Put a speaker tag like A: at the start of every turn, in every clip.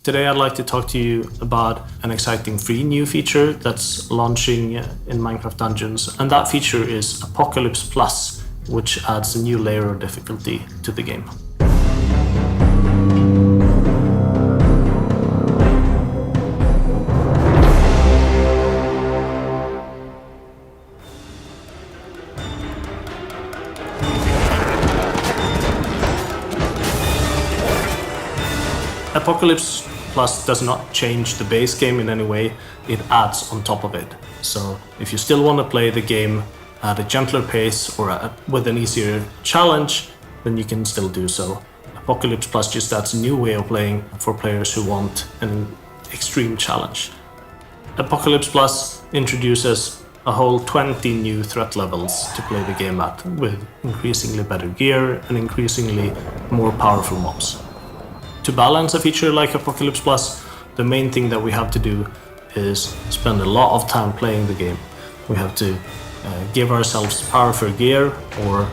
A: Today I'd like to talk to you about an exciting free new feature that's launching in Minecraft Dungeons, and that feature is Apocalypse Plus, which adds a new layer of difficulty to the game. Apocalypse Plus does not change the base game in any way, it adds on top of it. So if you still want to play the game at a gentler pace or with an easier challenge, then you can still do so. Apocalypse Plus just adds a new way of playing for players who want an extreme challenge. Apocalypse Plus introduces a whole 20 new threat levels to play the game at, with increasingly better gear and increasingly more powerful mobs. To balance a feature like Apocalypse Plus, the main thing that we have to do is spend a lot of time playing the game. We have to give ourselves powerful gear, or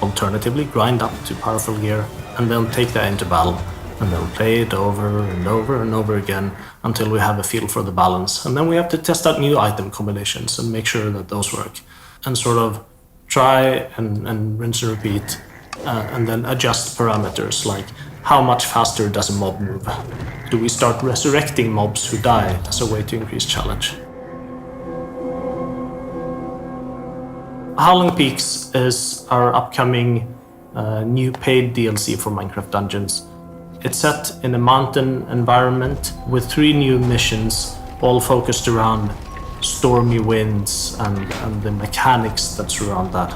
A: alternatively grind up to powerful gear, and then take that into battle, and then play it over and over and over again until we have a feel for the balance. And then we have to test out new item combinations and make sure that those work, and sort of try and rinse and repeat, and then adjust parameters like how much faster does a mob move? Do we start resurrecting mobs who die as a way to increase challenge? Howling Peaks is our upcoming new paid DLC for Minecraft Dungeons. It's set in a mountain environment with 3 new missions, all focused around stormy winds and the mechanics that surround that.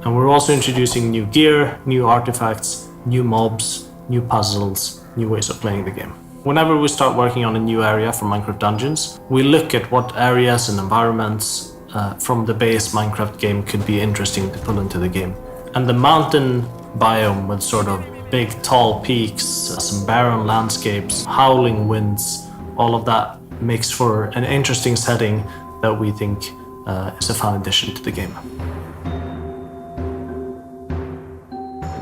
A: And we're also introducing new gear, new artifacts, new mobs, new puzzles, new ways of playing the game. Whenever we start working on a new area for Minecraft Dungeons, we look at what areas and environments from the base Minecraft game could be interesting to pull into the game. And the mountain biome with sort of big tall peaks, some barren landscapes, howling winds, all of that makes for an interesting setting that we think is a fun addition to the game.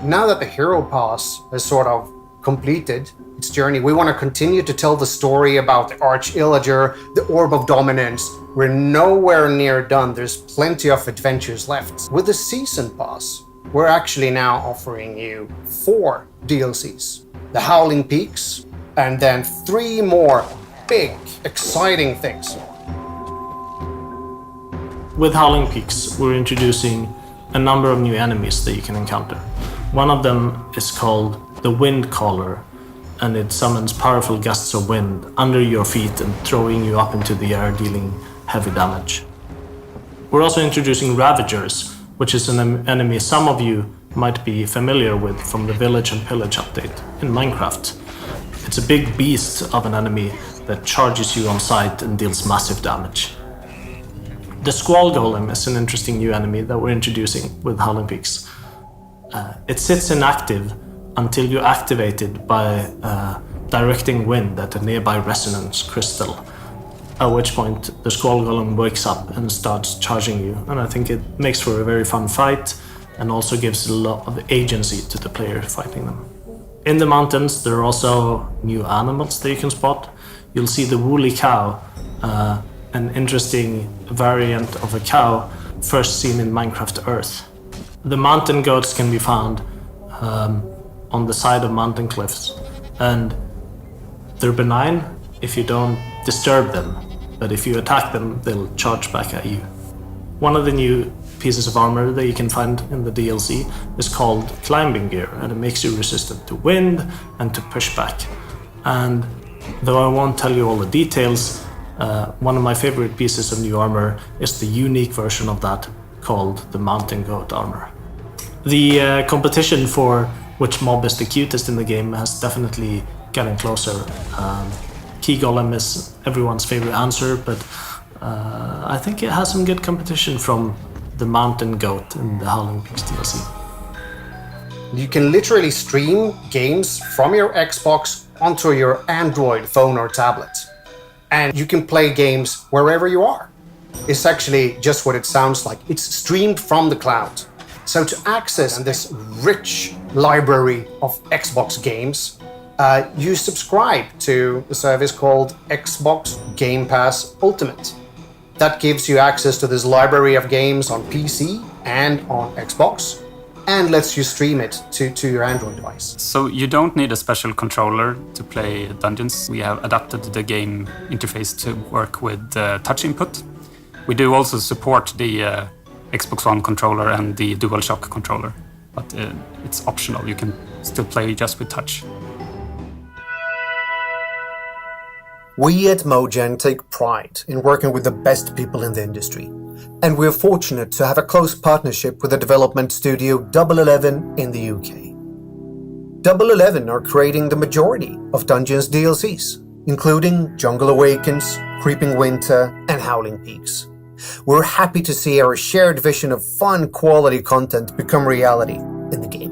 B: Now that the Hero Pass has sort of completed its journey, we want to continue to tell the story about the Arch-Illager, the Orb of Dominance. We're nowhere near done. There's plenty of adventures left. With the Season Pass, we're actually now offering you 4 DLCs. The Howling Peaks, and then 3 more big, exciting things.
A: With Howling Peaks, we're introducing a number of new enemies that you can encounter. One of them is called the Wind Caller, and it summons powerful gusts of wind under your feet and throwing you up into the air, dealing heavy damage. We're also introducing Ravagers, which is an enemy some of you might be familiar with from the Village and Pillage update in Minecraft. It's a big beast of an enemy that charges you on sight and deals massive damage. The Squall Golem is an interesting new enemy that we're introducing with Howling Peaks. It sits inactive until you activate it by directing wind at a nearby resonance crystal, at which point the Squall Golem wakes up and starts charging you, and I think it makes for a very fun fight and also gives a lot of agency to the player fighting them. In the mountains there are also new animals that you can spot. You'll see the Woolly Cow, an interesting variant of a cow first seen in Minecraft Earth. The mountain goats can be found on the side of mountain cliffs, and they're benign if you don't disturb them, but if you attack them, they'll charge back at you. One of the new pieces of armor that you can find in the DLC is called Climbing Gear, and it makes you resistant to wind and to pushback. And though I won't tell you all the details, one of my favorite pieces of new armor is the unique version of that called the Mountain Goat armor. The competition for which mob is the cutest in the game has definitely gotten closer. Key Golem is everyone's favorite answer, but I think it has some good competition from the Mountain Goat in the Howling Peaks DLC.
B: You can literally stream games from your Xbox onto your Android phone or tablet. And you can play games wherever you are. It's actually just what it sounds like. It's streamed from the cloud. So to access this rich library of Xbox games, you subscribe to a service called Xbox Game Pass Ultimate. That gives you access to this library of games on PC and on Xbox, and lets you stream it to your Android device.
C: So you don't need a special controller to play Dungeons. We have adapted the game interface to work with touch input. We do also support the Xbox One controller and the DualShock controller, but it's optional. You can still play just with touch.
B: We at Mojang take pride in working with the best people in the industry, and we're fortunate to have a close partnership with the development studio Double 11 in the UK. Double 11 are creating the majority of Dungeons DLCs, including Jungle Awakens, Creeping Winter, and Howling Peaks. We're happy to see our shared vision of fun, quality content become reality in the game.